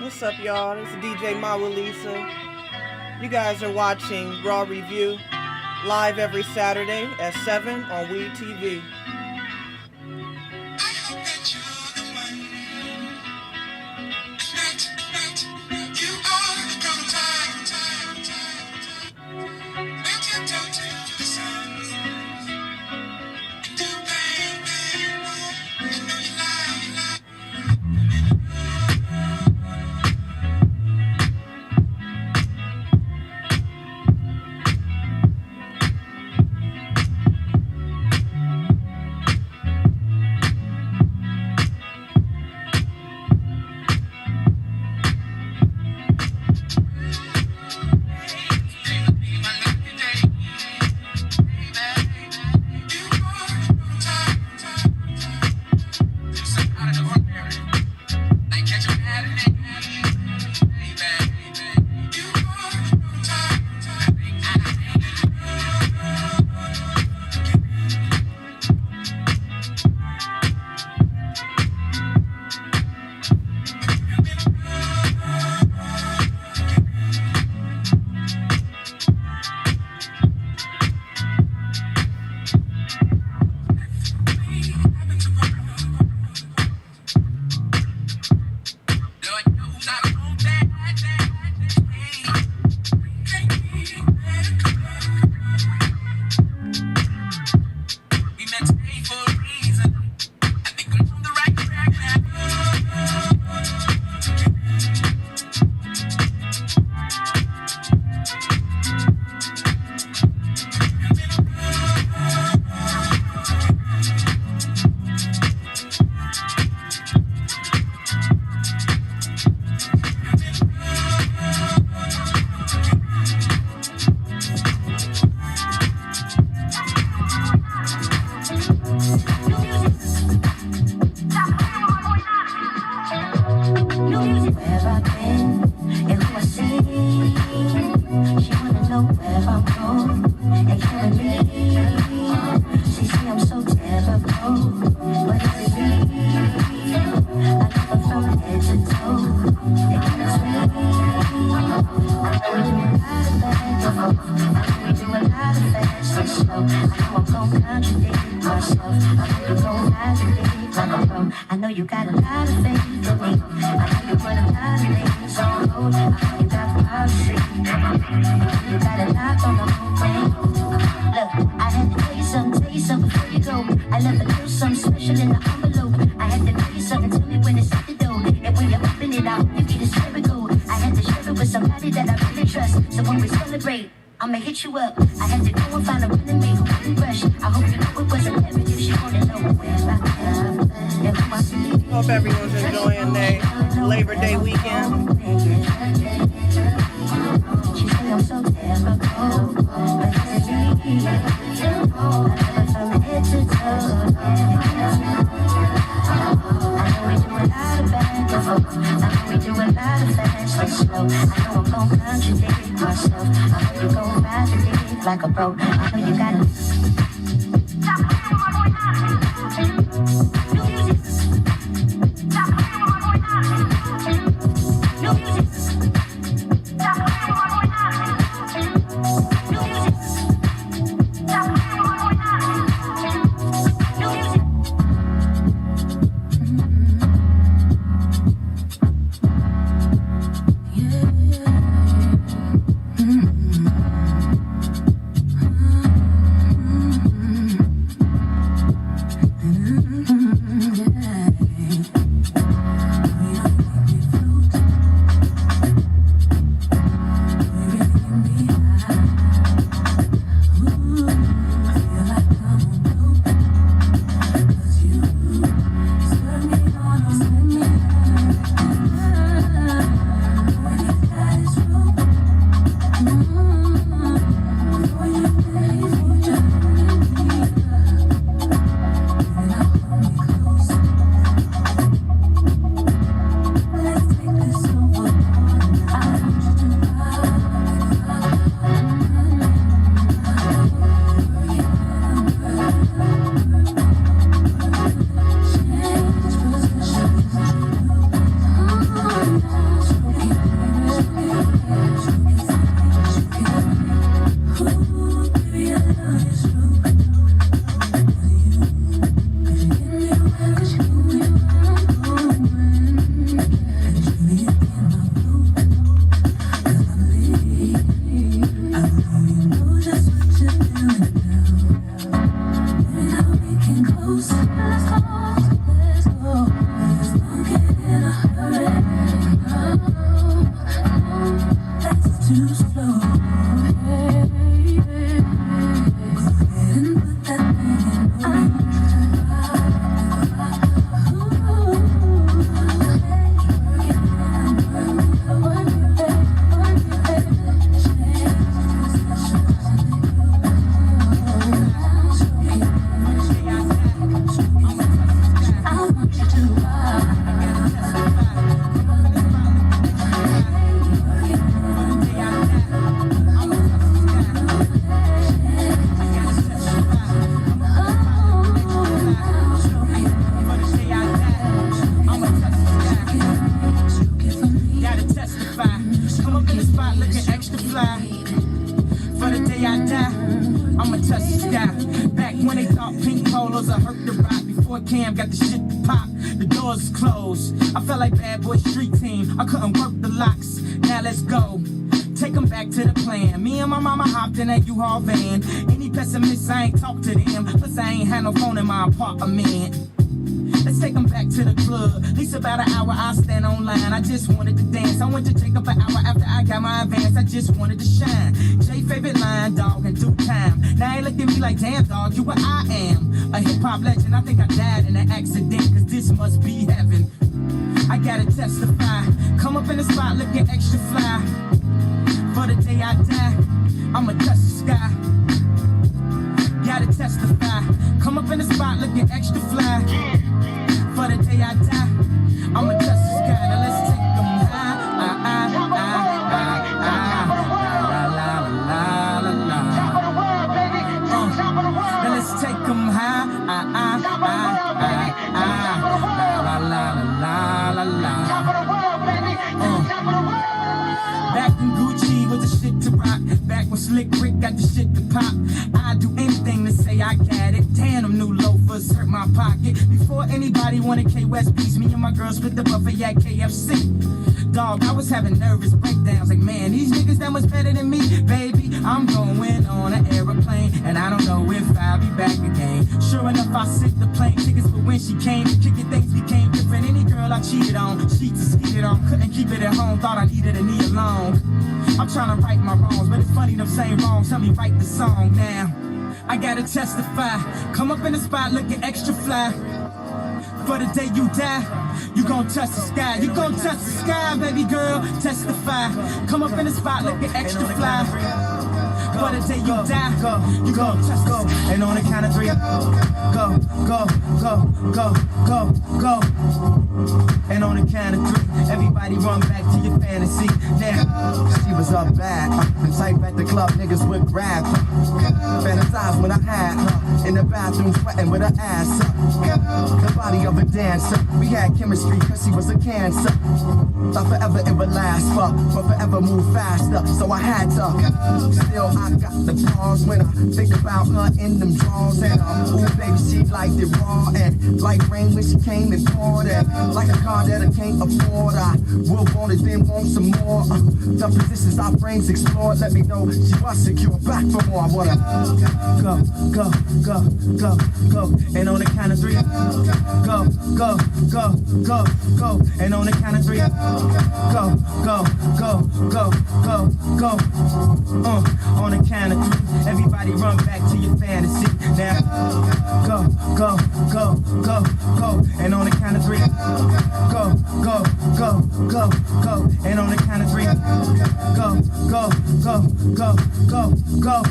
What's up, y'all? This is DJ Mawalisa. You guys are watching Raw Review live every Saturday at 7 on Weed TV. I know you got a lot of faith in me. I know you put a lot of things on hold. I know you got policy. You got a lot on the whole thing. Look, I had to tell you something before you go. I left a little something special in the envelope. I had to tell you something, tell me when it's at the door. And when you open it, I hope you get a spherical. I had to share it with somebody that I really trust. So when we celebrate, I'ma hit you up. I had to go and find a enemy who wouldn't rush. I hope you know it wasn't negative. She wanna know where I am. Hope everyone's enjoying their Labor Day weekend. Like a pro, I know you got it. fly. For the day I die, I'ma touch the sky. Back when they thought pink polos would hurt the rock. Before Cam got the shit to pop, the doors closed. I felt like bad boy street team. I couldn't work the locks. Now let's go. Take them back to the plan. Me and my mama hopped in that U-Haul van. Any pessimists, I ain't talk to them. Plus I ain't had no phone in my apartment. Let's take them back to the club. At least about an hour I stand online. I just wanted to dance. I went to Jacob an hour after I got my advance. I just wanted to shine. Jay favorite line, dog, in due time. Now he looked at me like, damn, dog, you what I am. A hip-hop legend. I think I died in an accident, cause this must be heaven. I gotta testify. Come up in the spot looking extra fly. For the day I die, I'ma touch the sky. Gotta testify. Come up in the spot looking extra fly. For the day I die, I'ma touch the sky. Now let's take them high. Now let's take them high. Back when Gucci was the shit to rock. Back when Slick Rick got the shit to pop. I'd do anything to say I got it. Damn, them new loafers hurt my pocket. Before anybody wanted K-West beats, me and my girl split the buffet at KFC. Dog, I was having nervous breakdowns. Like, man, these niggas that much better than me. Baby, I'm going on an aeroplane, and I don't know if I'll be back again. Sure enough, I sent the plane tickets, but when she came, kicking things became different. Any girl I cheated on, she just skeeted on. Couldn't keep it at home, thought I needed a knee alone. I'm trying to right my wrongs, but it's funny them same wrongs help me write the song now. I gotta testify. Come up in the spot looking extra fly. For the day you die, you gon' touch the sky. You gon' touch the sky, baby girl. Testify. Come up in the spot looking extra fly. For the day you die, you gon' touch the sky. And on the count of three, go, go, go, go, go, go. And on the count of three, everybody run back to your fantasy. Now, She was up bad, the type at the club niggas would grab her. Fantasize when I had her in the bathroom sweating with her ass up. The body of a dancer, we had chemistry cause she was a cancer. Thought forever it would last, but forever move faster, so I had to. Still I got the pause when I think about her in them drawers. And ooh baby, she liked it raw and like rain when she came and poured it. Like a car that I can't afford, I will want it then want some more. The positions our brains explored, let me know she was secure. Back for more, I wanna go, go, go, go, go. And on the count of three, go, go, go, go, go. And on the count of three, go, go, go, go, go, go. On the count of three, everybody run back to your fantasy. Now, go, go, go, go, go. And on the count of three, go, go, go, go, go. And on the count of three, go, go, go, go, go, go.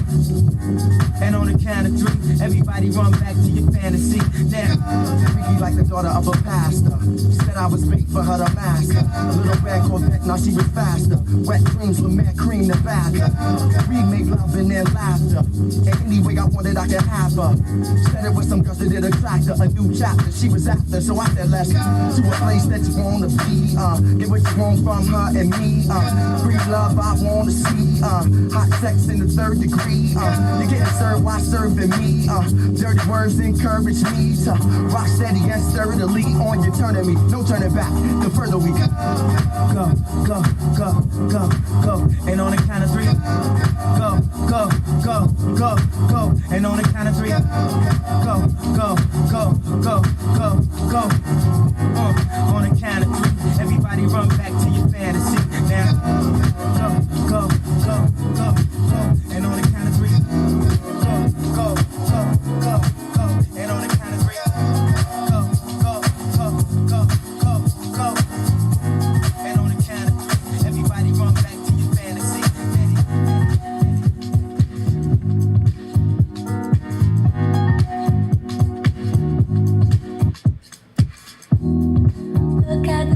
And on the count of three, everybody run back to your fantasy. Now, freaky like the daughter of a pastor. Said I was made for her to master. A little bad Corvette, now she was faster. Wet dreams with mad cream to bath her. We made love and then laughter. And any way I wanted, I could have her. Said it was some girls that did attract her. A new chapter she was after. So I said, let's to a place that you wanna be. Get what you want from her and me. Free love I wanna see. Hot sex in the third degree. You're getting served while serving me. Dirty words encourage me to rock steady and sturdily on your turning me. No turning back. The further we go, go, go, go, go. And on the count of three, go, go, go, go, go. And on the count of three, go, go, go, go, go, go. On the count of three, everybody run back to your fantasy. Now, go, go, go, go, go. And on the count of three, go, go, go, go, go. And on the count of three, go, go, go, go, go, go. And on the count of three, everybody run back to your fantasy. Look at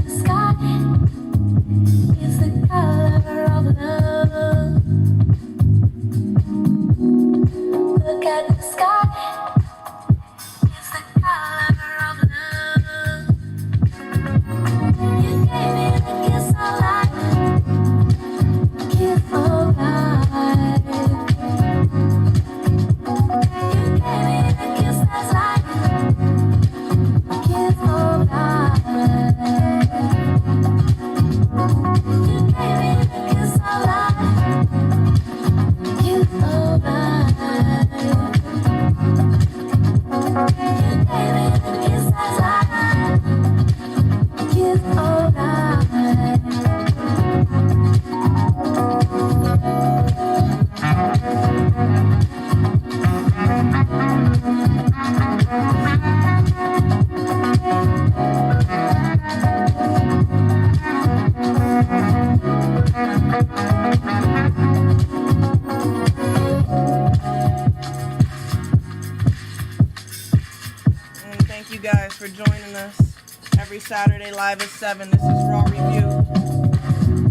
every Saturday, live at 7. This is Raw Review.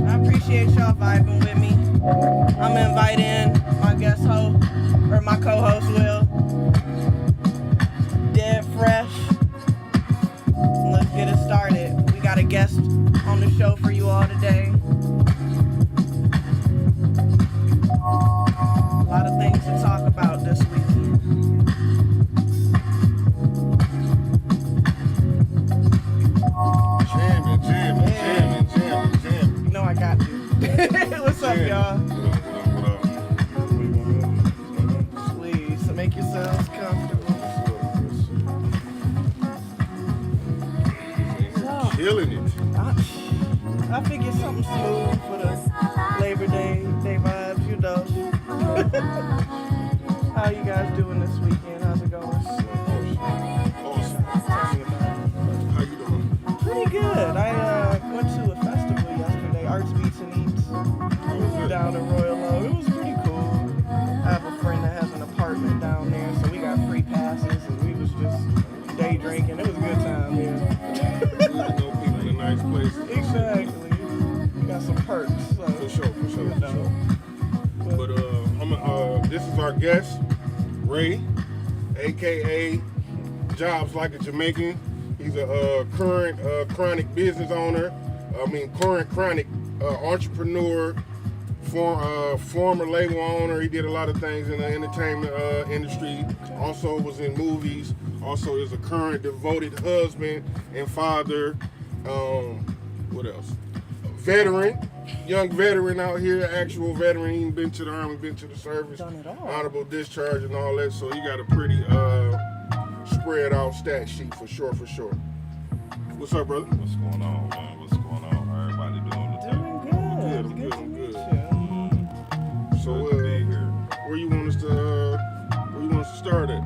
I appreciate y'all vibing with me. I'm gonna invite in my guest host, or my co-host Will. Dead Fresh. Let's get it started. We got a guest on the show for you all today. A lot of things to talk about this weekend. Jamming. You know I got you. What's up, y'all? What up? What do you want to do? Please make yourselves comfortable. Killing it. I figured something smooth for the Labor Day vibes, you know. How you guys doing this weekend? How's it going? Awesome. Tell me about it. How you doing? Pretty good. I went to a festival yesterday, Arts Beats and Eats, down in Royal Oak. It was pretty cool. I have a friend that has an apartment down there, so we got free passes, and we was just day drinking. It was a good time, yeah. Good to know people in nice places. Exactly. We got some perks. So, For sure. you know. But this is our guest, Ray, aka Jobs Like a Jamaican. He's a current chronic business owner. Current chronic entrepreneur, former label owner. He did a lot of things in the entertainment industry. Also was in movies. Also is a current devoted husband and father. What else? Young veteran out here, actual veteran. He been to the army, been to the service, Done it all. honorable discharge and all that. So he got a pretty spread out stat sheet for sure. What's up, brother? What's going on, man? What's going on? How everybody doing today? Doing good. I'm good, Good I'm to good. meet you. So Good to be here. where you want us to start at?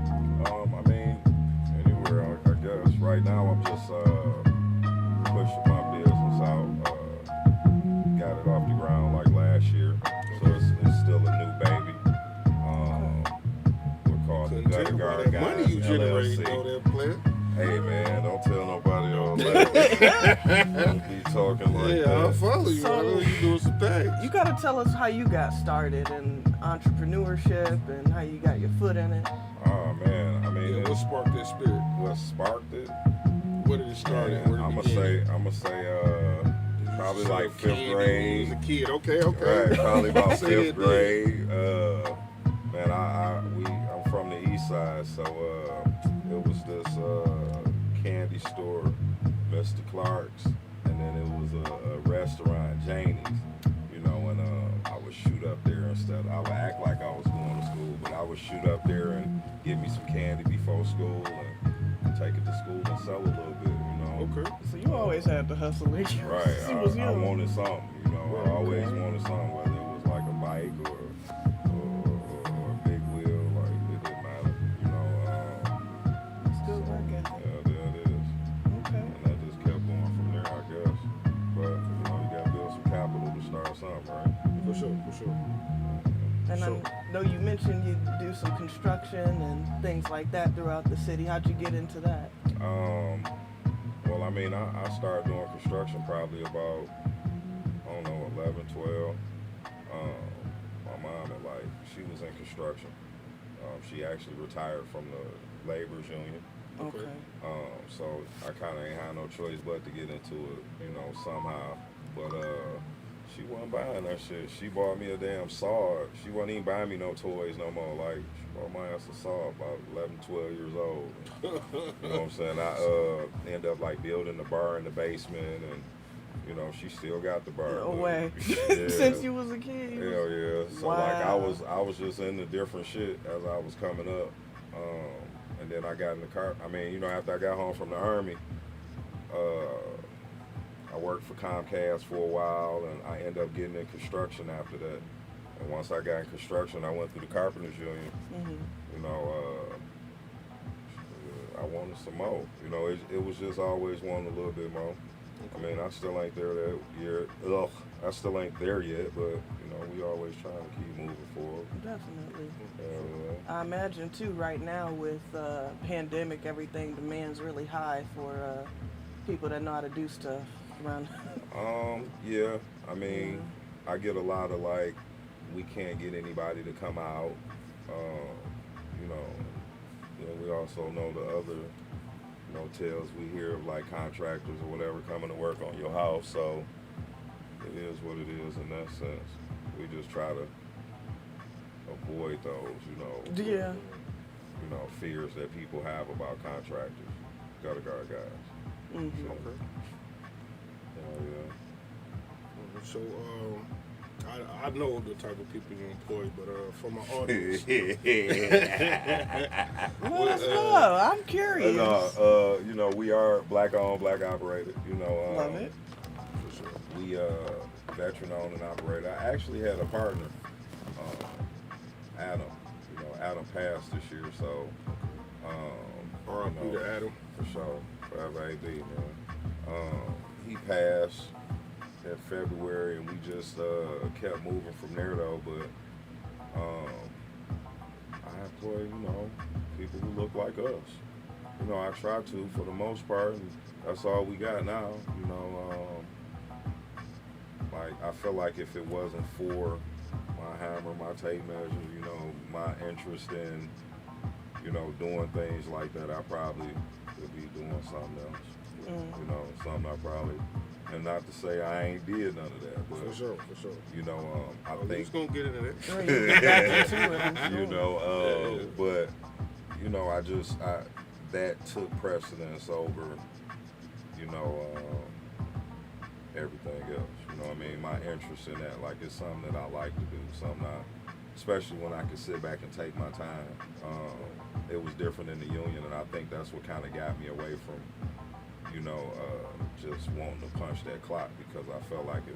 Anywhere, I guess. Right now, I'm just pushing my business out. Got it off the ground like last year, so it's still a new baby. We're called the Couldn't Gutter tell by Guard that Guys money you generate, LLC. though, that player. Hey man, don't tell nobody all that. Don't be talking like Yeah, I'll that. follow you. I know you doing some things. You gotta tell us how you got started in entrepreneurship and how you got your foot in it. Oh man, Yeah, what sparked that spirit? what sparked it? Where did it start at? Where did it I'm begin? gonna say, probably So like kid, fifth grade. When you was a kid, okay. Right, probably about Say fifth that grade. Man, I'm from the east side, so it was this candy store, Mr. Clark's, and then it was a restaurant, Janie's. You know, and I would shoot up there instead. I would act like I was going to school, but I would shoot up there and give me some candy before school and take it to school and sell a little bit. You know. Okay. So you always had to hustle it. Right, You was I young. wanted something, you know. I always wanted something, whether it was like a bike or a big wheel, like it didn't matter, you know. Still work ethic. Yeah, there it is. Okay. And that just kept going from there, I guess. But you know, you gotta build some capital to start something, right? For sure. And So, then know you mentioned you do some construction and things like that throughout the city. How'd you get into that? Well, I mean, I started doing construction probably about, I don't know, 11, 12. My mom, she was in construction. She actually retired from the labor's union. Okay. So I kind of ain't had no choice but to get into it, somehow. But she wasn't buying that shit. She bought me a damn saw. She wasn't even buying me no toys no more. Like, she bought my ass a saw about 11, 12 years old. You know what I'm saying? I ended up like building the bar in the basement, and she still got the bar. No way. Yeah. Since you was a kid. Hell yeah. So wow. like I was just into different shit as I was coming up. And then I got in the car. I mean, after I got home from the Army, I worked for Comcast for a while, and I ended up getting in construction after that. And once I got in construction, I went through the Carpenters Union. Mm-hmm. I wanted some more. It was just always wanting a little bit more. I mean, I still ain't there that year. I still ain't there yet, but we always trying to keep moving forward. Definitely. Yeah. I imagine too, right now with pandemic, everything demands really high for people that know how to do stuff around. Yeah. I mean, I get a lot of like, we can't get anybody to come out. We also know the other tales we hear of like contractors or whatever coming to work on your house. So it is what it is in that sense. We just try to avoid those, Yeah. Fears that people have about contractors, gutter guard guys. Mm-hmm. Okay. Yeah. So, I know the type of people you employ, but for my audience, Let us know. I'm curious. We are black owned, black operated. Love it. for sure. We veteran owned and operated. I actually had a partner, Adam. Adam passed this year, so R.I.P. to Adam. for sure, forever AD, man. He passed in February, and we just kept moving from there though. But I employ, people who look like us. I try to for the most part, and that's all we got now. Like I feel like if it wasn't for my hammer, my tape measure, my interest in, doing things like that, I probably would be doing something else. Something I probably. And not to say I ain't did none of that, but For sure. I We're think just gonna get into that. but that took precedence over, everything else. My interest in that, like it's something that I like to do, especially when I can sit back and take my time. It was different in the union, and I think that's what kind of got me away from just wanting to punch that clock, because I felt like it,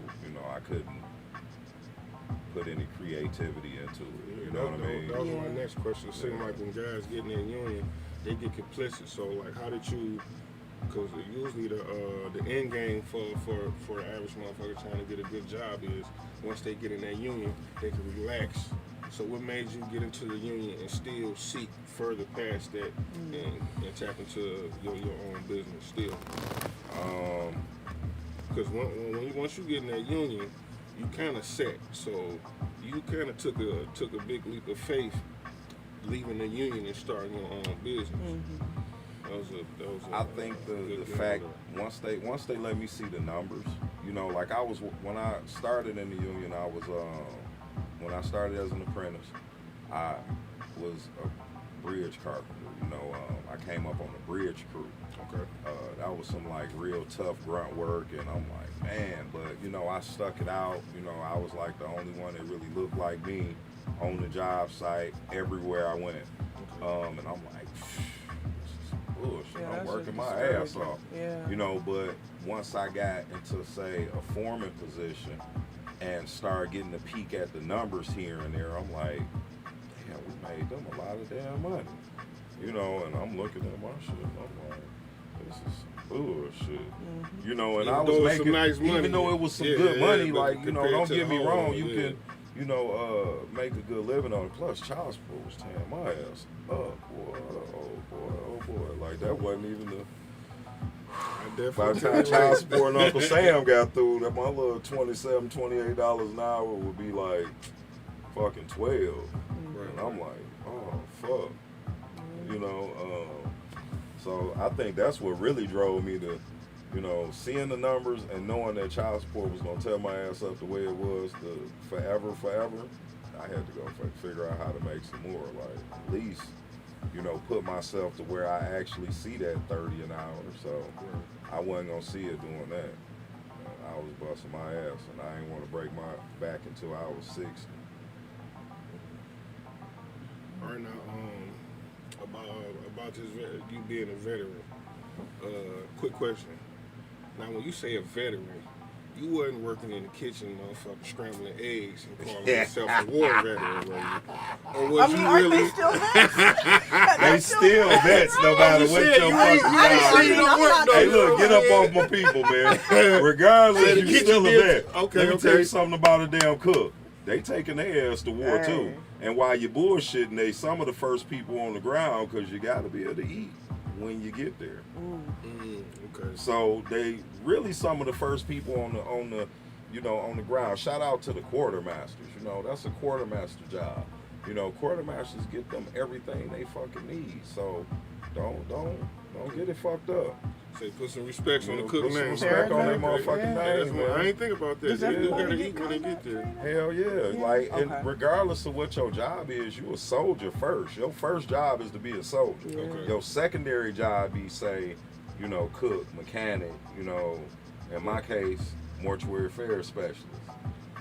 I couldn't put any creativity into it. You know what I mean? That was my next question. It seemed like when guys get in their union, they get complicit. So, like, how did you? Because usually the end game for the average motherfucker trying to get a good job is once they get in that union, they can relax. So what made you get into the union and still seek further past that and tap into your own business still? Because once you get in that union, you kind of set. So you kind of took a big leap of faith, leaving the union and starting your own business. I think the fact once they let me see the numbers, like I was when I started in the union, I was when I started as an apprentice, I was a bridge carpenter. I came up on the bridge crew. Okay. That was some like real tough grunt work, and I'm like, man, but I stuck it out. I was like the only one that really looked like me on the job site everywhere I went. And I'm like, bullshit. I'm working my ass off. Yeah. But once I got into, say, a foreman position and started getting a peek at the numbers here and there, I'm like, damn, we made them a lot of damn money. And I'm looking at my shit and I'm like, this is bullshit. And I was making, nice money, even though it was some good money, like, don't get me wrong, you you know, make a good living on it. Plus, child support was tearing my ass up, boy. Oh boy. Like, that wasn't even the... By the time child support and Uncle Sam got through, that my little $27, $28 an hour would be like fucking 12. And I'm like, oh, fuck. You know, so I think that's what really drove me to, you know, seeing the numbers and knowing that child support was going to tear my ass up the way it was forever. I had to go figure out how to make some more, like, at least, you know, put myself to where I actually see that 30 an hour. So I wasn't going to see it doing that. I was busting my ass, and I didn't want to break my back until I was 60. All right, now, about this, you being a veteran, quick question. Now, when you say a veteran, you wasn't working in the kitchen, motherfucking scrambling eggs and calling yourself a war veteran, were you? Or was you aren't really? they still vets? They still vets, no matter what your fucking job is. Hey, look, get up off my people, man. Regardless, you still a vet. Okay, Let me tell you something about a damn cook. They taking their ass to war too. And while you're bullshitting, they some of the first people on the ground because you got to be able to eat when you get there. Okay. So they really some of the first people on the you know, on the ground. Shout out to the quartermasters. You know, that's a quartermaster job. You know, quartermasters get them everything they fucking need. So don't get it fucked up. Say put some respect on the cook Put some name. respect on their motherfucking That's name, what, I man. ain't think about that. Does They do everybody gotta get eat when they get there. Hell yeah. Like, Okay. and regardless of what your job is, you a soldier first. Your first job is to be a soldier. Okay. Your secondary job be, say, you know, cook, mechanic, you know, in my case, mortuary affairs specialist,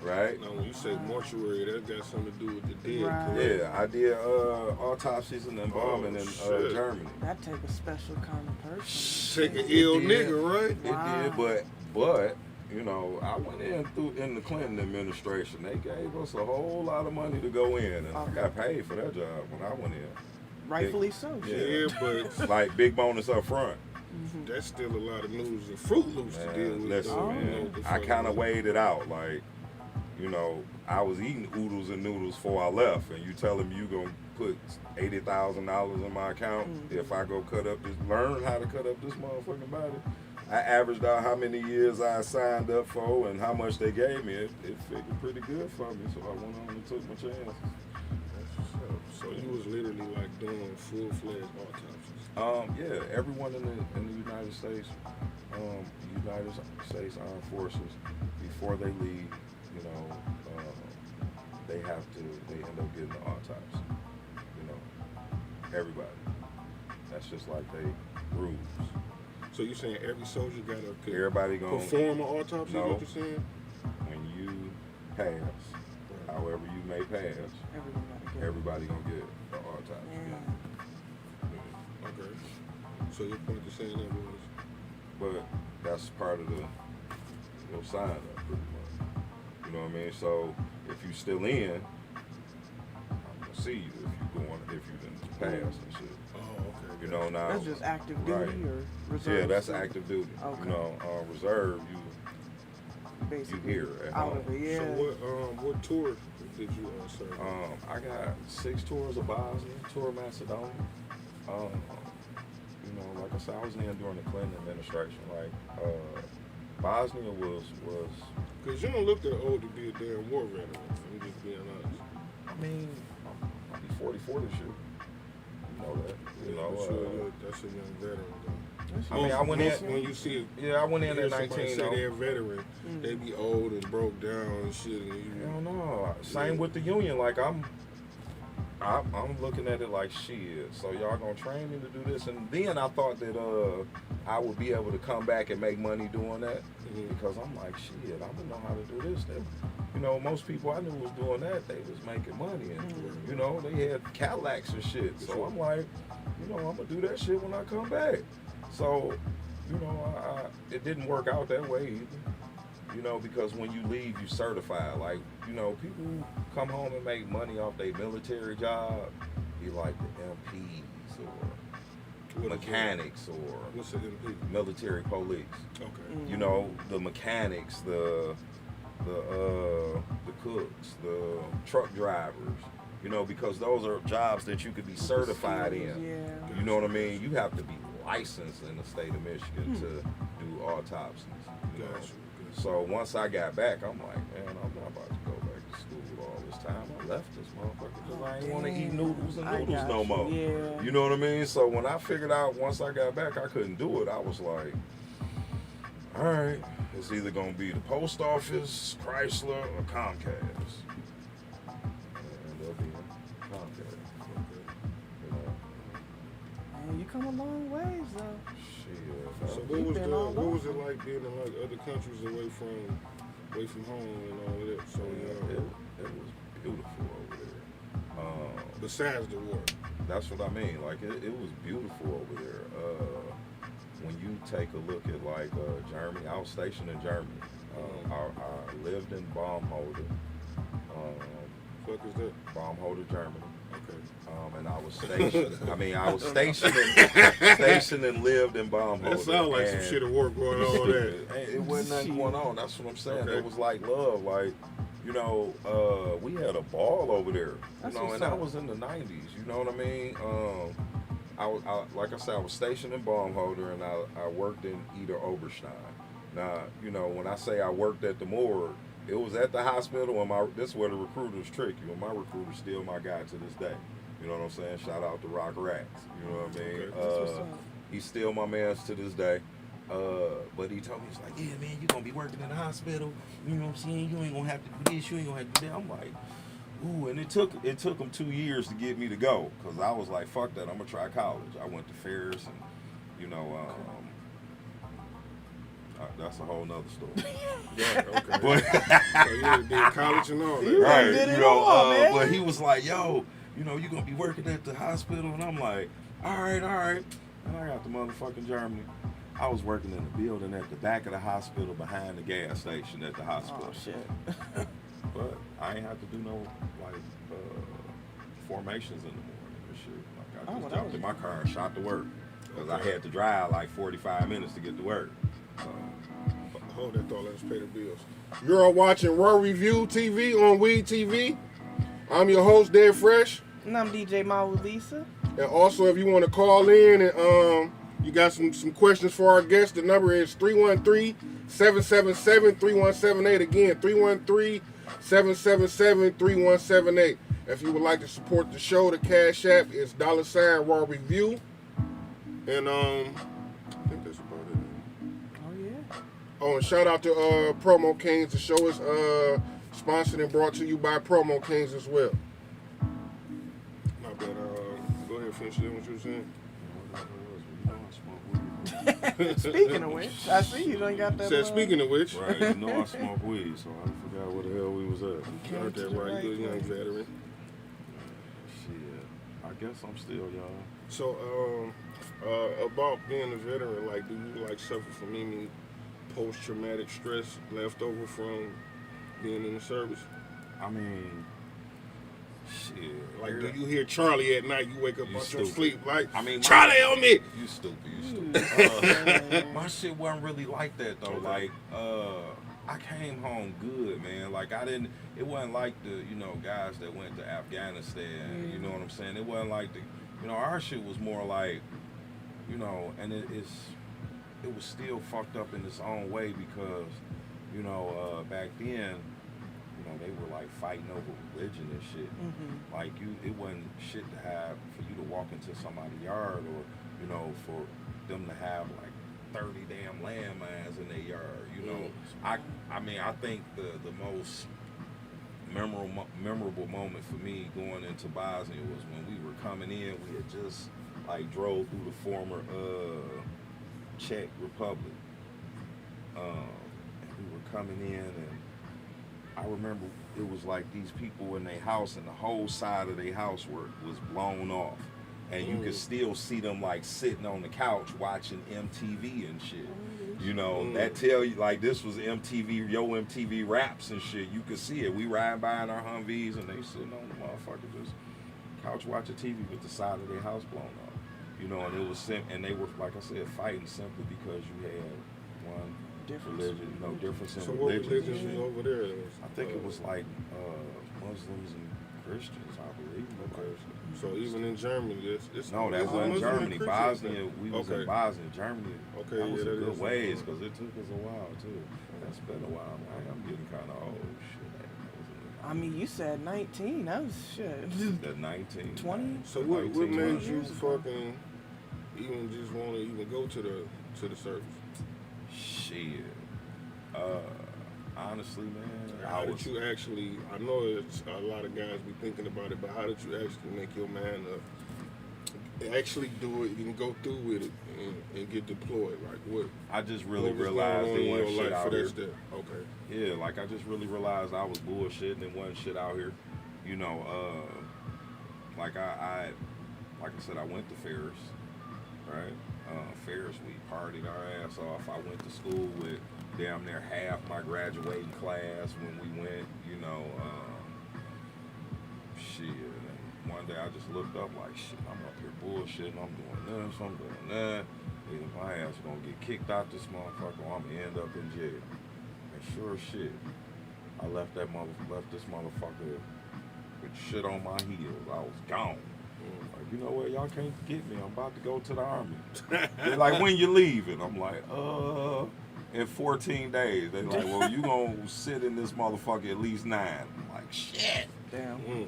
right? Now, when you say mortuary, that got something to do with the dead. Right. correct? Yeah, I did autopsies and embalming in shit. Germany. That take a special kind of person. Take an ill did. nigga, right? It did, but you know, I went in the Clinton administration. They gave us a whole lot of money to go in, and I got paid for that job when I went in. Rightfully so. Yeah, but Like big bonus up front. that's still a lot of news and Fruit Loops to deal Man, with. listen, though. man, You know what the I fuck kind of is. weighed it out. Like, you know, I was eating oodles and noodles before I left, and you telling me you gonna put $80,000 in my account if I go learn how to cut up this motherfucking body. I averaged out how many years I signed up for and how much they gave me. It figured pretty good for me, so I went on and took my chances. So you was literally like doing full-fledged autopsies. Yeah, everyone in the United States, United States Armed Forces, before they leave, you know, they end up getting the autopsy. You know, everybody. That's just like they rules. So you saying every soldier got to Everybody gonna perform an autopsy? No. What you saying? when you pass, however you may pass, everybody gonna get the autopsy. Okay. So your point to saying that was, But that's part of the sign up, pretty much. You know what I mean? So if you still in, I'm gonna see you if you didn't pass and shit. oh, okay. You know now. That's just active duty Right. or reserve? Yeah, that's active duty. Okay. You know, reserve Basically, here at out home. of it, yeah. So what tour did you serve? I got 6 tours of Bosnia, tour of Macedonia. You know, like I said, I was in during the Clinton administration. Like, Bosnia was. Because you don't look that old to be a damn war veteran. I'm just being honest. I mean, I'll be 44 this year. You know that. You know. But sure, that's a young veteran, though. I mean, I went in. When you see Yeah, I went in at somebody 19. say they're a veteran, they be old and broke down and shit. And you, I don't know. Same with the union. Like I'm looking at it like shit. So y'all gonna train me to do this, and then I thought that I would be able to come back and make money doing that because I'm like shit. I don't know how to do this. You know, most people I knew was doing that. They was making money, and you know they had Cadillacs and shit. So I'm like, you know, I'm gonna do that shit when I come back. So, you know, it didn't work out that way either. You know, because when you leave, you certify. Like, you know, people who come home and make money off their military job, be like the MPs or mechanics or what's an MP? military police. Okay. You know, the mechanics, the the cooks, the truck drivers, you know, because those are jobs that you could be certified in. Yeah. You know what I mean? You have to be licensed in the state of Michigan to do autopsies. You know? Gotcha. So once I got back, I'm like, man, I'm not about to go back to school all this time. I left this motherfucker because I ain't want to eat noodles and I noodles got no you, more. yeah. You know what I mean? So when I figured out once I got back I couldn't do it, I was like, all right, it's either gonna be the post office, Chrysler, or Comcast. And they'll be Comcast. You know, Man, you come a long ways though. shit. So We've been all what was over. it like being in like other countries away from home and all of that? So it was beautiful over there. besides the war. That's what I mean. Like it was beautiful over there. When you take a look at like Germany, I was stationed in Germany. I lived in Baumholder. Fuck is that? Baumholder, Germany. Okay. And I was stationed. I was stationed and lived in Baumholder. That sounds like some and shit at work going on there. it wasn't nothing going on. That's what I'm saying. Okay. It was like love. Like, you know, we had a ball over there. That's You know, what's and that up. was in the 90s. You know what I mean? I like I said, I was stationed in Baumholder, and I worked in Ida Oberstein. Now, you know, when I say I worked at the morgue, it was at the hospital, and this is where the recruiters trick you, and my recruiter's still my guy to this day. You know what I'm saying? Shout out to Rock Rats. You know what I mean? Okay. That's what's up. He's still my man's to this day. But he told me, he's like, yeah, man, you're going to be working in the hospital. You know what I'm saying? You ain't going to have to do this. You ain't going to have to do that. I'm like, ooh, and it took him 2 years to get me to go, because I was like, fuck that, I'm going to try college. I went to Ferris, and, you know, that's a whole nother story. Yeah, okay. But, So you did college and all that. You right, did it you know, all, man. but he was like, yo, you know, you're going to be working at the hospital, and I'm like, all right. And I got the motherfucking Germany. I was working in the building at the back of the hospital behind the gas station at the hospital. Oh shit. But I ain't have to do no like formations in the morning and shit. Like I Oh, just well, that jumped was- in my car and shot to work because I had to drive like 45 minutes to get to work. So, Hold that thought, let's pay the bills. You're all watching Raw Review TV on Weed TV. I'm your host, Dead Fresh. And I'm DJ Mawu Lisa. And also, if you want to call in and you got some questions for our guest, the number is 313-777-3178. Again, 313-777-3178. If you would like to support the show, the Cash App is $ Raw Review. And I think that's about it. Oh yeah. Oh, and shout out to Promo Kings. The show is sponsored and brought to you by Promo Kings as well. My bad. Go ahead, finish it. What you were saying? Speaking of which, I see you done got that. Said, speaking of which, right, you know I smoke weed, so I forgot where the hell we was at. you heard that right, good young veteran. Shit, I guess I'm still young. So, about being a veteran, like, do you like suffer from any post-traumatic stress left over from being in the service? I mean, shit. Like, do you hear Charlie at night? You wake up You out your stupid. sleep, like, I mean, Charlie on me. You stupid. My shit wasn't really like that though. Like, I came home good, man. Like it wasn't like the, you know, guys that went to Afghanistan, you know what I'm saying? It wasn't like our shit was more like, you know, and it was still fucked up in its own way because, you know, back then, you know, they were like fighting over religion and shit. Mm-hmm. Like it wasn't shit to have for you to walk into somebody's yard, or, you know, for them to have like 30 damn landmines in their yard. You know, I mean, I think the most memorable moment for me going into Bosnia was when we were coming in. We had just like drove through the former Czech Republic, and we were coming in, and I remember it was like these people in their house, and the whole side of their house was blown off, and you could still see them like sitting on the couch watching MTV and shit. You know, that tell you like this was MTV, MTV raps and shit. You could see it. We riding by in our Humvees, and they sitting on the motherfucker just couch watching TV with the side of their house blown off. You know, and it was and they were, like I said, fighting simply because you had 1, Difference. religion, no difference in So what religion. religions was over there? I think it was like Muslims and Christians, I believe. Okay. So even in Germany, it's No, that it's wasn't Muslim and Germany. Christian Bosnia, thing. we was Okay. in Bosnia. Germany, Okay, that was yeah, a that good is- ways because it took us a while too. That's been a while. I'm getting kind of old. Shit, I mean, you said 19. That was shit. the 19, 20? So what 19, made 20. you years ago. fucking even just want to even go to the service? Shit. Honestly, man, How did you actually? I know it's a lot of guys be thinking about it, but how did you actually make your man actually do it and go through with it and get deployed? Like what? I just really what was realized going on it in wasn't your shit life out for here. that step? Okay. Yeah, like I just really realized I was bullshitting and wasn't shit out here. You know, like I said, I went to Ferris, right? Ferris, we partied our ass off. I went to school with damn near half my graduating class when we went, you know, shit. And one day I just looked up like, shit, I'm up here bullshitting, I'm doing this, I'm doing that. Either my ass is gonna get kicked out this motherfucker or I'm gonna end up in jail. And sure as shit, I left this motherfucker with shit on my heels. I was gone. Like, you know what, y'all can't get me. I'm about to go to the army. They're like, when you leaving? I'm like, in 14 days. They're like, well, you gonna sit in this motherfucker at least 9. I'm like, shit. Damn. Mm. Hell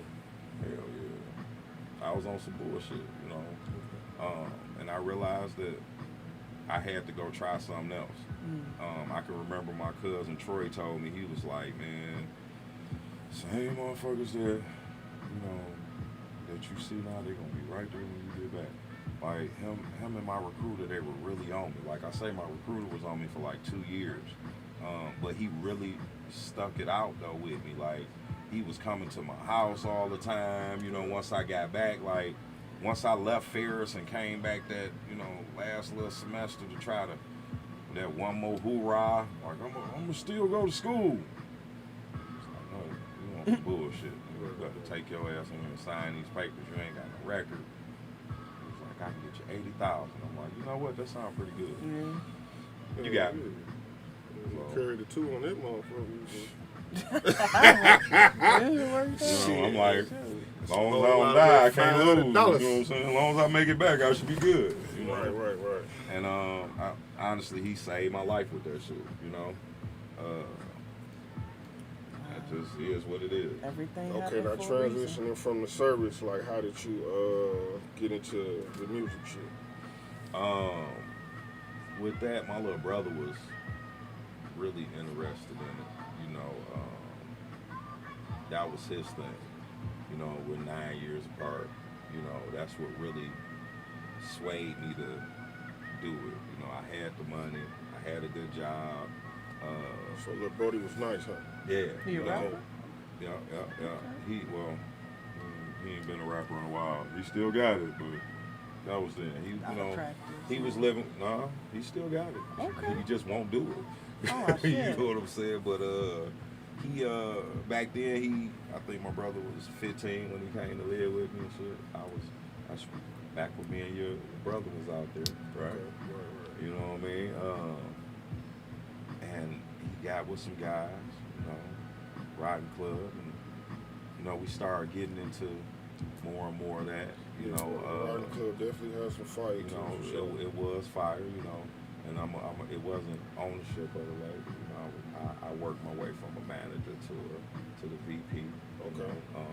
yeah. I was on some bullshit, you know. And I realized that I had to go try something else. I can remember my cousin Troy told me, he was like, man, same motherfuckers that, you know, that you see now, they're gonna be right there when you get back. Like him and my recruiter, they were really on me. Like I say, my recruiter was on me for like 2 years. But he really stuck it out though with me. Like he was coming to my house all the time, you know, once I got back. Like once I left Ferris and came back that, you know, last little semester to try to that one more hoorah, like I'm gonna still go to school. It's like, no, you want some bullshit. You got to take your ass in and sign these papers. You ain't got no record. He's like, I can get you 80,000. I'm like, you know what? That sounds pretty good. Yeah. You got me. me. You carried the 2 on that motherfucker. Yeah, it worked out. You know, I'm like, as long as I Shit. don't die, I can't lose. You know $500. what I'm saying? As long as I make it back, I should be good. You know? Right. And honestly, he saved my life with that shit. You know, that just is what it is. Everything Okay, happened now for a reason. transitioning from the service, like how did you get into the music shit? With that, my little brother was really interested in it. You know, that was his thing. You know, we're 9 years apart. You know, that's what really swayed me to do it. You know, I had the money, I had a good job. So little Brody was nice, huh? Yeah, He you a know, rapper? yeah. He ain't been a rapper in a while. He still got it, but that was then. He, Out you of know, practice. he was living. Nah, he still got it. Okay. He just won't do it. Oh, You shit. know what I'm saying? But he back then I think my brother was 15 when he came to live with me and shit. I was back when me and your brother was out there, right? Right. You know what I mean? And he got with some guys, you know, riding club, and you know we started getting into more and more of that. You know, Riding club definitely has some fire. you know, too, for sure. it was fire, you know, and it wasn't ownership of the label. You know, I worked my way from a manager to the VP. Okay. You know,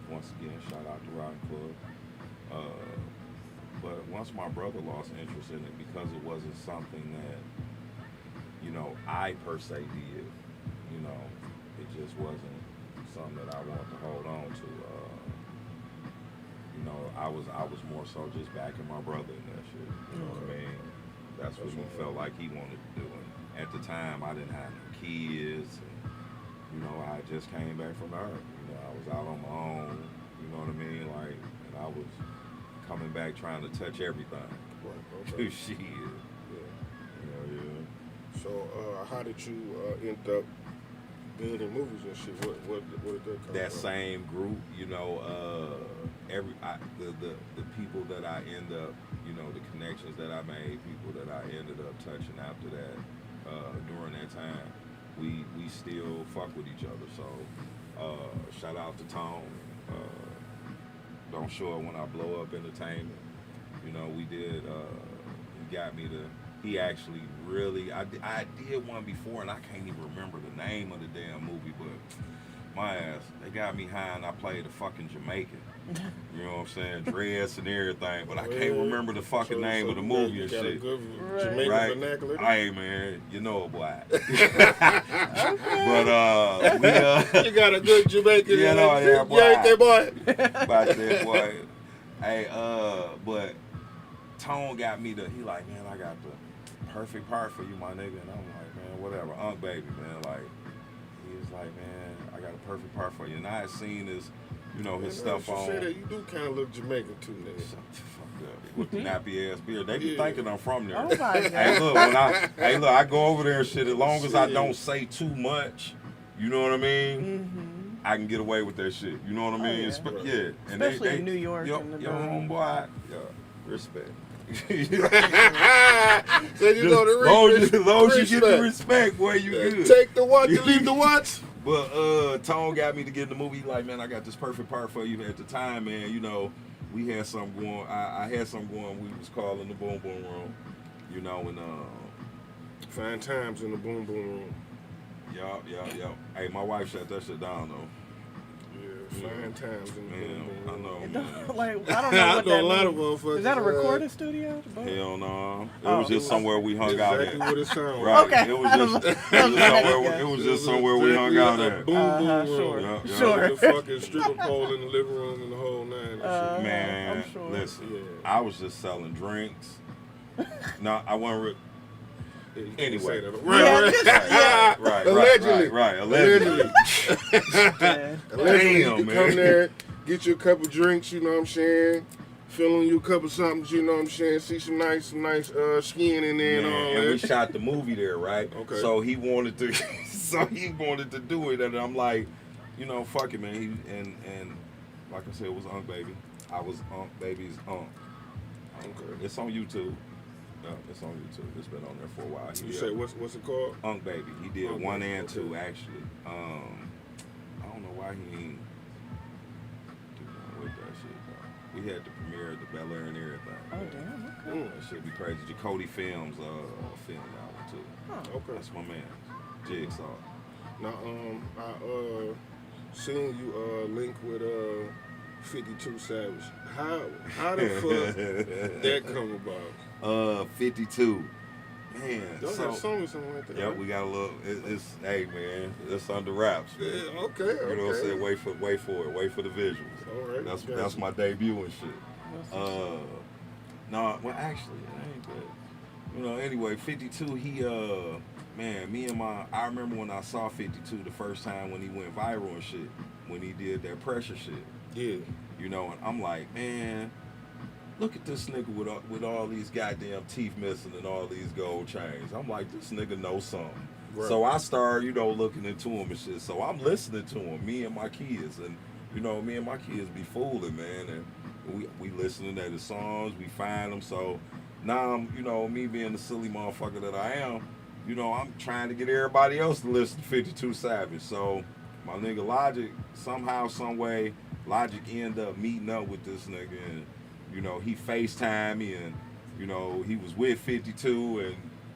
once again, shout out to Riding Club. But once my brother lost interest in it because it wasn't something that, you know, I per se did, you know, it just wasn't something that I wanted to hold on to. You know, I was more so just backing my brother in that shit. You know what I mean? That's what he felt like he wanted to do. And at the time, I didn't have no kids. And, you know, I just came back from the Earth. You know, I was out on my own. You know what I mean? Like, and I was coming back trying to touch everything. Right, okay. Shit. Yeah. Yeah. So how did you end up being in movies and shit? What did that come That from? same group, you know, the people that I end up, you know, the connections that I made, people that I ended up touching after that, during that time, we still fuck with each other. So shout out to Tone. Don't show it when I blow up entertainment. You know, we did. He got me to. He actually really. I did one before, and I can't even remember the name of the damn movie, but my ass, they got me high, and I played a fucking Jamaican. You know what I'm saying? Dress and everything, but I can't remember the fucking name of the movie and got shit. A good Right. Jamaican Right? vernacular. Hey man, you know it, boy. But we You got a good Jamaican. You know, yeah, boy. You ain't that boy. about that boy. Hey, but Tone got me to. He like, man, I got the perfect part for you, my nigga. And I'm like, man, whatever, Unc Baby, man. Like, he was like, man, I got a perfect part for you. And I had seen his, you know, his stuff you on. say that, you do kind of look Jamaican too, nigga. Shut the fuck up. With the nappy ass beard. They be Yeah. thinking I'm from there. Oh my God. Hey, look, I go over there and shit, as long as I don't say too much, you know what I mean? I can get away with that shit. You know what I mean? yeah. Yeah. And Especially in New York Yo, and the your Bronx. homeboy, yeah, respect. So you know the long as you get the respect. respect, boy, you good. Take the watch, you leave the watch. But Tone got me to get in the movie. He like, man, I got this perfect part for you. At the time, man, you know, we had something going. I had something going. We was calling the Boom Boom Room, you know, and Fine times in the boom boom room. Yup. Hey, my wife shut that shit down though. Yeah, fine times in the Man, boom boom I room. know. It Man. don't- like, I don't know I what know that a lot of means. motherfuckers. Is that a recording studio? Hell no. It Oh. was just somewhere we hung out Exactly at. what it sounds Right. Okay. It was just somewhere we hung out a at. boom boom room. Sure. Yeah. Sure. With a fucking stripper pole in the living room and the whole nine. And shit. Man, I'm sure. listen, Yeah. I was just selling drinks. No, I wasn't. Yeah, you can't Anyway. say that. Yeah, Right. Right. Allegedly. Right. Allegedly. Yeah. Allegedly, you Damn, can man. come there, get you a couple drinks, you know what I'm saying? Fill on you a couple something, you know what I'm saying? See some nice skin in there and all Man, and we that. shot the movie there, right? Okay. So he wanted to, to do it, and I'm like, you know, fuck it, man. And like I said, it was Unc Baby. I was Unc Baby's Unc. Okay. It's on YouTube. No, it's on YouTube. It's been on there for a while. He You did say what's it called? Unc Baby. He did Unc 1 Baby, and okay. 2 actually. I don't know why he ain't do nothing with that shit though. We had the premiere at the Bel Air and everything. Oh, damn. Okay. That shit be crazy. Jacody Films filmed that one too. Huh. Okay. That's my man, Jigsaw. Now I seen you link with 52 Savage. How the fuck that come about? 52. Man, Y'all got a song or something like that? yeah, right? we got a little. It's hey man, it's under wraps. Man. Yeah, okay. You know what I'm saying? Wait for it. Wait for the visuals. All right. That's my debut and shit. No, well actually, it ain't that. You know, anyway, 52. He man, I remember when I saw 52 the first time when he went viral and shit, when he did that pressure shit. Yeah. You know, and I'm like, man, look at this nigga with all these goddamn teeth missing and all these gold chains. I'm like, this nigga knows something. Right. So I started, you know, looking into him and shit. So I'm listening to him, me and my kids. And, you know, me and my kids be fooling, man. And we listening to his songs, we find them. So now I'm, you know, me being the silly motherfucker that I am, you know, I'm trying to get everybody else to listen to 52 Savage. So my nigga Logic, somehow, some way, Logic end up meeting up with this nigga, and you know he FaceTime me, and you know he was with 52, and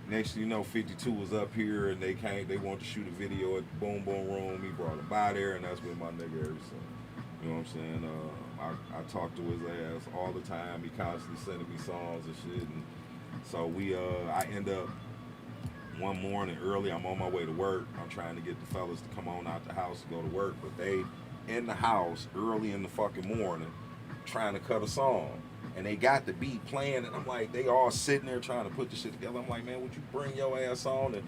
next thing you know 52 was up here, and they wanted to shoot a video at the Boom Boom Room. He brought him by there, and that's with my nigga ever since. You know what I'm saying? I talk to his ass all the time. He constantly sending me songs and shit, and so I end up one morning early. I'm on my way to work. I'm trying to get the fellas to come on out the house to go to work, but they in the house early in the fucking morning trying to cut a song, and they got the beat playing, and I'm like, they all sitting there trying to put the shit together. I'm like, man, would you bring your ass on? And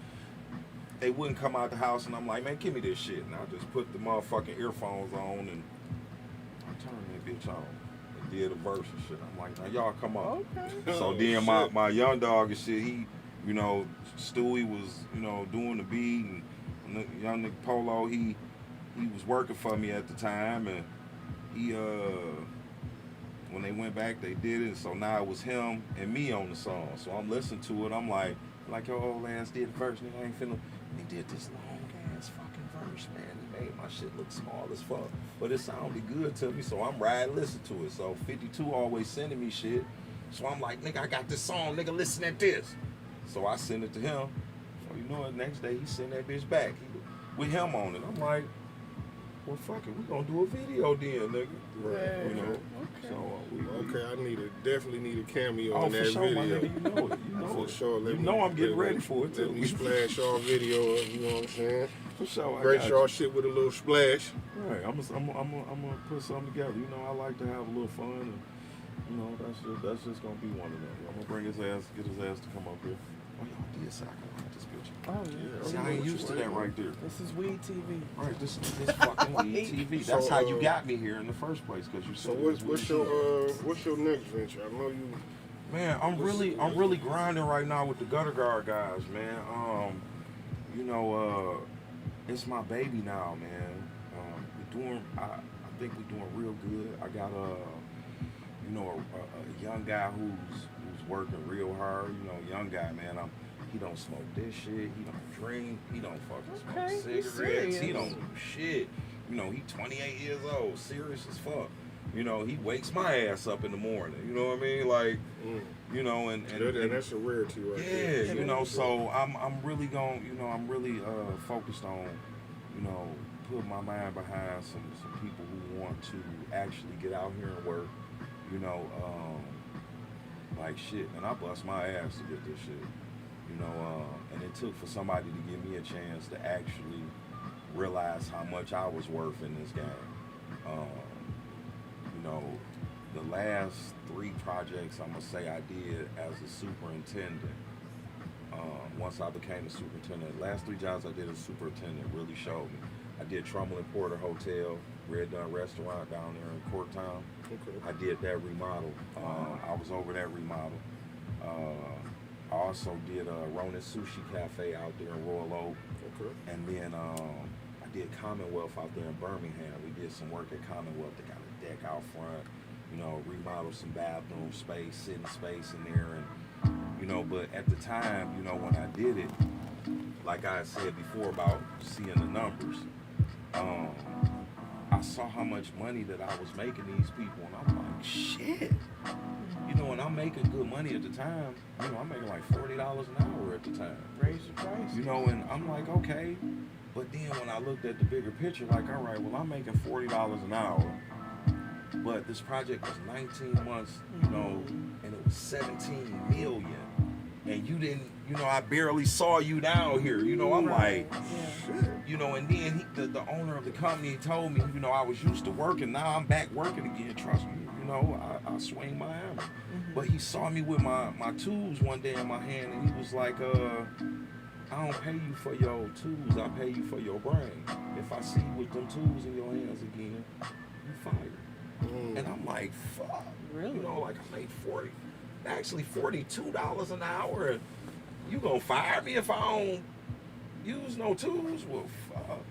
they wouldn't come out the house, and I'm like, man, give me this shit. And I just put the motherfucking earphones on, and I turned that bitch on and did a verse and shit. I'm like, now y'all come on. Okay. So then my young dog and shit, he, you know, Stewie was, you know, doing the beat, and young nigga Polo, he was working for me at the time, and he when they went back, they did it. So now it was him and me on the song. So I'm listening to it. I'm like your old ass did the verse, nigga. I ain't finna. He did this long ass fucking verse, man. He made my shit look small as fuck, but it sounded good to me. So I'm riding, listen to it. So 52 always sending me shit. So I'm like, nigga, I got this song, nigga. Listen at this. So I send it to him. So you know, the next day he send that bitch back with him on it. I'm like, well, fuck it, we gonna do a video then, nigga. Right. You know. Okay. So I definitely need a cameo in for that sure, video. my nigga, you know it. You know For it. sure. You know I'm getting ready for it too. Let me splash y'all video up, you know what I'm saying? For sure. Grace y'all shit with a little splash. Right. I'm gonna put something together. You know, I like to have a little fun, and you know, that's just gonna be one of them. I'm gonna get his ass to come up here. Oh, y'all did say I can like this picture. Oh, yeah. See, I ain't used to that right there. This is Weed TV. Right, this fucking Weed TV. That's So, how you got me here in the first place, cause you So said what's your next venture? I know you. Man, I'm really grinding right now with the Gutter Guard guys, man. You know, it's my baby now, man. I think we're doing real good. I got you know, a young guy who's working real hard. You know, young guy, man. He don't smoke this shit. He don't drink. He don't fucking smoke cigarettes. He don't do shit. You know, he 28 years old, serious as fuck. You know, he wakes my ass up in the morning. You know what I mean? Like, you know, and that's a rarity right there. Yeah, you know, so I'm really focused on, you know, putting my mind behind some people who want to actually get out here and work. You know, like shit, and I bust my ass to get this shit. You know, and it took for somebody to give me a chance to actually realize how much I was worth in this game. You know, the last 3 projects I'm gonna say I did as a superintendent. Once I became a superintendent, the last 3 jobs I did as superintendent really showed me. I did Trumbull and Porter Hotel, Red Dun Restaurant down there in Corktown. Okay. I did that remodel. I was over that remodel. I also did Ronan Sushi Cafe out there in Royal Oak. Okay. And then I did Commonwealth out there in Birmingham. We did some work at Commonwealth. They got a deck out front, you know, remodeled some bathroom space, sitting space in there. And, you know, but at the time, you know, when I did it, like I said before about seeing the numbers, I saw how much money that I was making these people, and I'm like, shit. You know, and I'm making good money at the time. You know, I'm making like $40 an hour at the time. Raise your price. You know, and I'm like, okay. But then when I looked at the bigger picture, like, all right, well, I'm making $40 an hour, but this project was 19 months, you know, and it was 17 million. And you didn't, you know, I barely saw you down here. You know, I'm like, you know, and then the owner of the company told me, you know, I was used to working. Now I'm back working again. Trust me, you know, I swing my hammer. But he saw me with my tools one day in my hand, and he was like, I don't pay you for your tools. I pay you for your brain. If I see you with them tools in your hands again, you fired. And I'm like, fuck. Really? You know, like I made $42 an hour, and you gonna fire me if I don't use no tools? Well, fuck.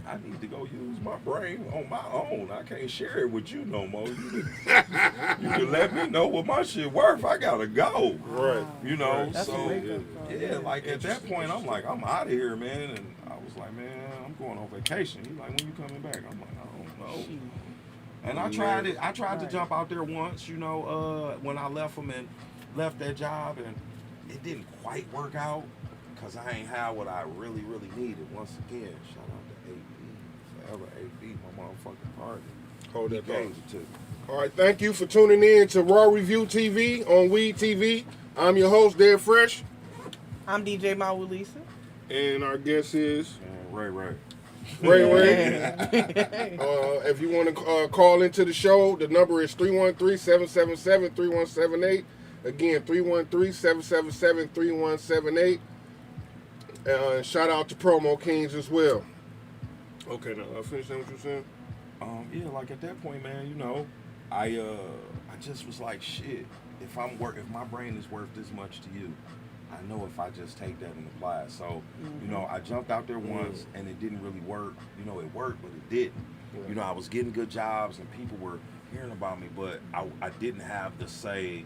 I need to go use my brain on my own. I can't share it with you no more. You can let me know what my shit worth. I gotta go. Right. You know, That's so a wake-up call. yeah, like at that point, I'm like, I'm out of here, man. And I was like, man, I'm going on vacation. He's like, when you coming back? I'm like, I don't know. And I tried it. I tried to jump out there once, you know, when I left him and left that job, and it didn't quite work out because I ain't had what I really, really needed. Once again, shout out to AB, forever AB, my motherfucking partner. Hold that He thought. gave it to me. All right, thank you for tuning in to Raw Review TV on Weed TV. I'm your host, Dead Fresh, I'm DJ Mawulisa. and our guest is Ray. Ray. If you want to call into the show, the number is 313-777-3178. Again, 313-777-3178. Shout out to Promo Kings as well. Okay, now finish what you're saying. Yeah, like at that point, man, you know, I just was like, shit. If my brain is worth this much to you, I know if I just take that and apply it. So, you know, I jumped out there once and it didn't really work. You know, it worked, but it didn't. You know, I was getting good jobs and people were hearing about me, but I didn't have the say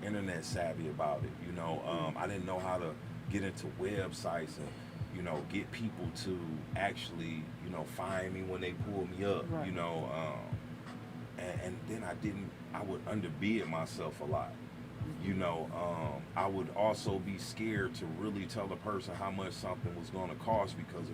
internet savvy about it. You know, I didn't know how to get into websites and, you know, get people to actually, you know, find me when they pull me up. Right. You know, and then I would underbid myself a lot. You know, I would also be scared to really tell a person how much something was going to cost because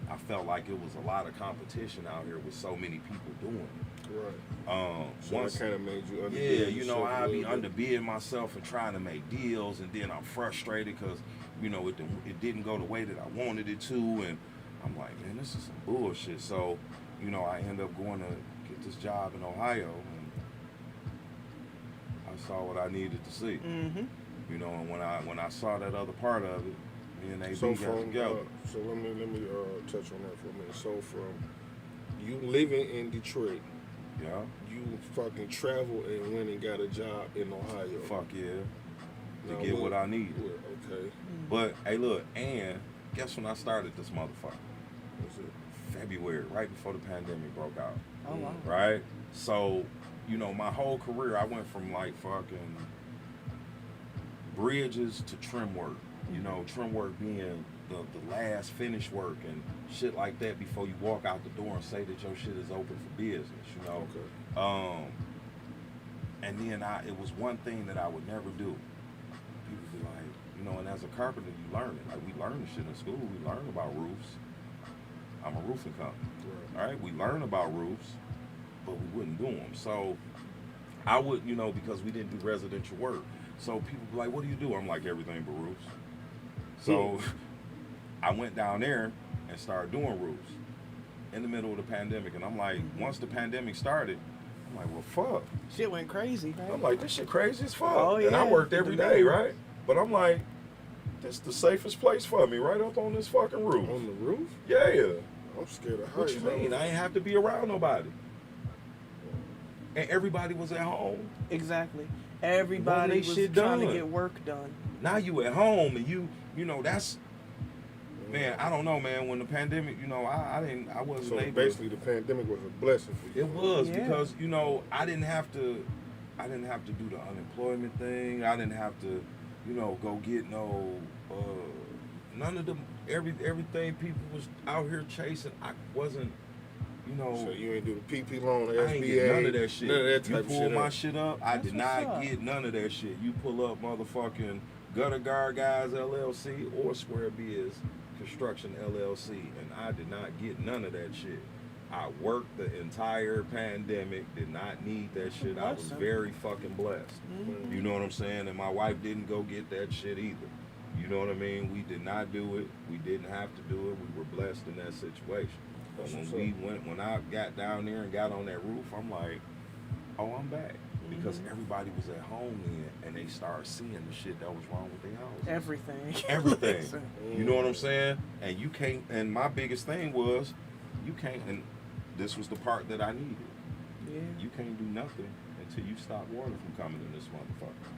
I felt like it was a lot of competition out here with so many people doing it. Right. So Once, that kind of made you underbid yeah, you know, yourself a I'd be little bit. underbidding myself and trying to make deals, and then I'm frustrated because, you know, it didn't go the way that I wanted it to, and I'm like, man, this is some bullshit. So, you know, I end up going to get this job in Ohio, and I saw what I needed to see. Mm-hmm. You know, and when I saw that other part of it, me and AB So got from together. so let me touch on that for a minute. So from you living in Detroit, Yeah, you fucking traveled and went and got a job in Ohio. fuck yeah, Now, to get what I needed. Okay. But hey, look, and guess when I started this motherfucker? What's it? February, right before the pandemic broke out. Oh wow. Right? So, you know, my whole career, I went from like fucking bridges to trim work. You know, trim work being the last finish work and shit like that before you walk out the door and say that your shit is open for business, you know? Okay. And then it was one thing that I would never do. People be like, you know, and as a carpenter, you learn it. Like, we learn this shit in school. We learn about roofs. I'm a roofing company. Right. All right, we learn about roofs, but we wouldn't do them. So I would, you know, because we didn't do residential work. So people be like, what do you do? I'm like, everything but roofs. So I went down there and started doing roofs in the middle of the pandemic. And I'm like, once the pandemic started, I'm like, well, fuck. Shit went crazy, right? I'm like, this shit crazy as fuck. Oh, And I yeah. worked every day, right? But I'm like, this is the safest place for me, right up on this fucking roof. On the roof? Yeah. I'm scared of heights. What you mean? I ain't have to be around nobody. And everybody was at home. Exactly. Everybody they was shit trying to done. get work done. Now you at home and you know, that's, man, I don't know, man. When the pandemic, you know, I wasn't So able. basically, the pandemic was a blessing for you. It was Yeah. because, you know, I didn't have to do the unemployment thing. I didn't have to, you know, go get none of them. Everything people was out here chasing. I wasn't, you know. So you ain't do the PP loan, the I SBA, ain't get none of that shit. None of that You type of pull shit. my up. shit up, I That's did what's not up. get none of that shit. You pull up motherfucking Gutter Guard Guys LLC or Square Biz Construction LLC, and I did not get none of that shit. I worked the entire pandemic, did not need that shit. I was Blessing. very fucking blessed. Mhm. You know what I'm saying? And my wife didn't go get that shit either. You know what I mean? We did not do it. We didn't have to do it. We were blessed in that situation. But That's when I got down there and got on that roof, I'm like, oh, I'm back. Because everybody was at home then, and they started seeing the shit that was wrong with their house. Everything. Everything. Listen. You know what I'm saying? And you can't, and my biggest thing was, you can't, and this was the part that I needed. Yeah. You can't do nothing until you stop water from coming in this motherfucker.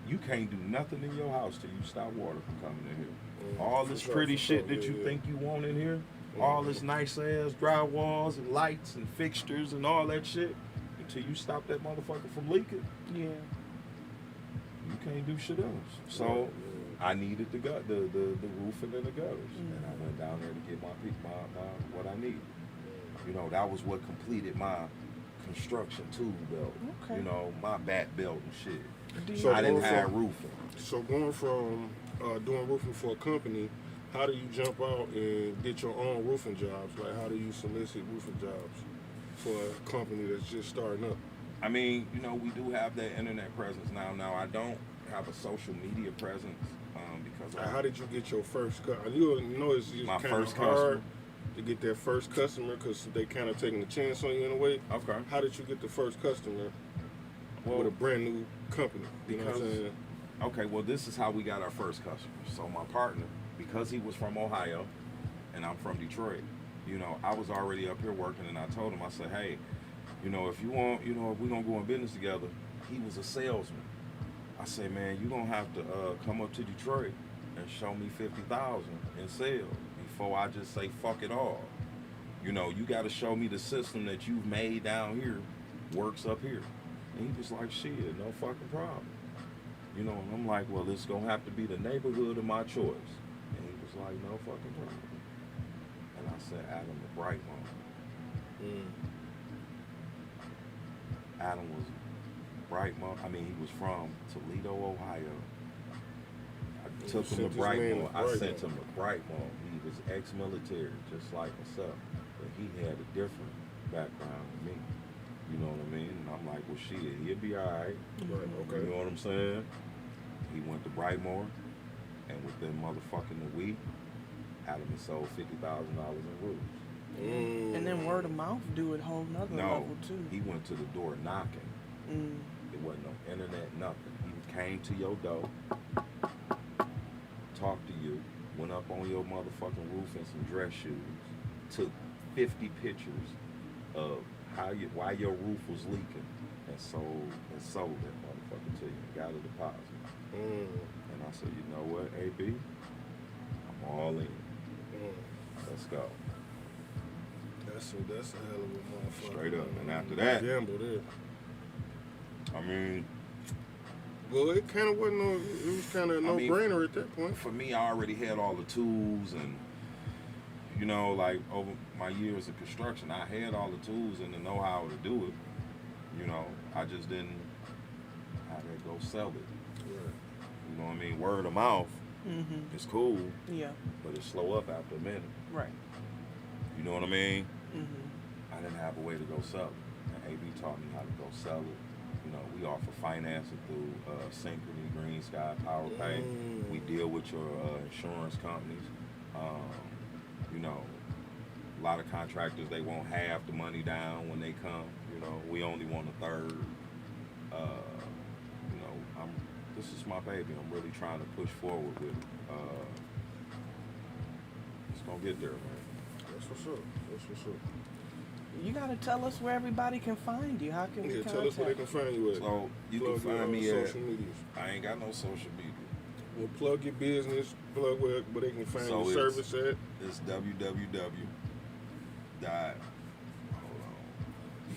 You can't do nothing in your house till you stop water from coming in here. All this pretty shit that you think you want in here, all this nice ass drywalls and lights and fixtures and all that shit, until you stop that motherfucker from leaking, Yeah. you can't do shit else. So I needed the roofing and the gutters, and I went down there to get my what I needed. You know, that was what completed my construction tool belt. Okay. You know, my bat belt and shit. Do you- So I didn't going have from- roofing. So going from doing roofing for a company, how do you jump out and get your own roofing jobs? Like, how do you solicit roofing jobs for a company that's just starting up? I mean, you know, we do have that internet presence now. Now, I don't have a social media presence because Like, how did you get your first customer? You know it's My kind first of hard customer? to get that first customer because they kind of taking a chance on you in a way. Okay. How did you get the first customer Well, with a brand new company? You know what I'm because- saying? Okay, well, this is how we got our first customer. So my partner, because he was from Ohio and I'm from Detroit, you know, I was already up here working, and I told him, I said, hey, you know, if you want, you know, if we're going to go in business together, he was a salesman. I said, man, you're going to have to come up to Detroit and show me $50,000 in sales before I just say fuck it all. You know, you got to show me the system that you've made down here works up here. And he was like, shit, no fucking problem. You know, and I'm like, well, it's going to have to be the neighborhood of my choice. And he was like, no fucking problem. And I said, Adam the Brightmont. Adam was Brightmont. I mean, he was from Toledo, Ohio. I took him to Brightmont. I sent him to Brightmont. He was ex-military, just like myself. But he had a different background than me. You know what I mean? And I'm like, well, shit, he'll be all right. Right, okay. You know what I'm saying? He went to Brightmore, and within motherfucking a week, Adam had sold $50,000 in roofs. And then word of mouth do it whole nother level too. He went to the door knocking. There wasn't no internet, nothing. He came to your door, talked to you, went up on your motherfucking roof in some dress shoes, took 50 pictures of why your roof was leaking, and sold that motherfucker to you. Got a deposit. And I said, you know what, AB, I'm all in. Let's go. That's a hell of a motherfucker. Straight up. And after that, gamble there. I mean, well, it kind of wasn't it was kind of a no-brainer at that point. For me, I already had all the tools, and you know, like over my years of construction, I had all the tools and the know-how to do it. You know, I just didn't have to go sell it. Right. You know what I mean? Word of mouth is cool, but it slow up after a minute. Right. You know what I mean? I didn't have a way to go sell it. And AB taught me how to go sell it. You know, we offer financing through Synchrony, Green Sky, Power Pay. We deal with your insurance companies. You know, a lot of contractors, they won't have the money down when they come. You know, we only want a third. You know, this is my baby. I'm really trying to push forward with it. It's gonna get there, man. That's what's up. That's what's up. You gotta tell us where everybody can find you. How can we Tell us where they can find you at. So you can Plug your find me at. social medias. I ain't got no social media. Well, plug your business, plug where they can find So your it's- service at. It's www. Hold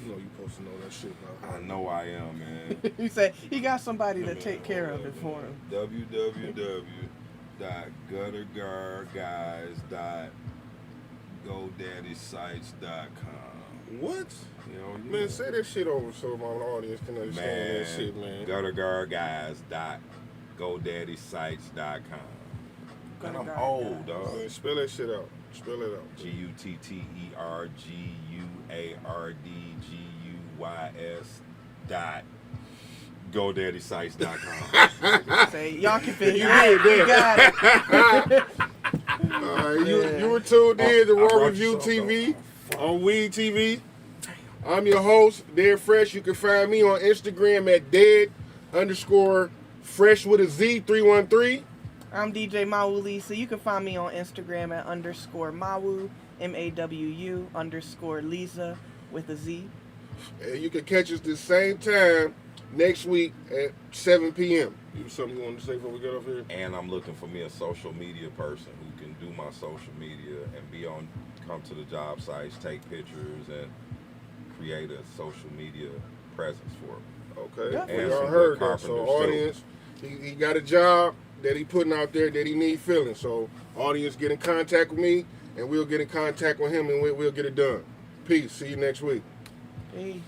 You know you supposed to know that shit about on. I know I am, man. He said he got somebody to take care of it for him. www.gutterguardguys.godaddysites.com. What? Hell yeah. Man, say that shit over so my audience can understand that shit, man. Gutterguardguys.godaddysites.com. And I'm Gutterguard old, Guys. dog. Man, spell that shit out. Spell it out. GUTTERGUARDGUYS dot GoDaddySites.com. Say y'all can figure You it. did You got it. You were tuned in to I Raw brought Review you something, TV though. on Weed TV. I'm your host, Dead Fresh. You can find me on Instagram at dead_fresh with a Z 313. I'm DJ Mawu Lisa. You can find me on Instagram at _Mawu, MAWU _Lisa with a Z. And you can catch us the same time next week at 7 p.m. You something you want to say before we get off here? And I'm looking for me a social media person who can do my social media and come to the job sites, take pictures, and create a social media presence for me. Okay. Definitely. We And all some heard good that. So carpenters, too. audience, he got a job that he putting out there that he need filling. So audience, get in contact with me, and we'll get in contact with him, and we'll get it done. Peace. See you next week. Peace.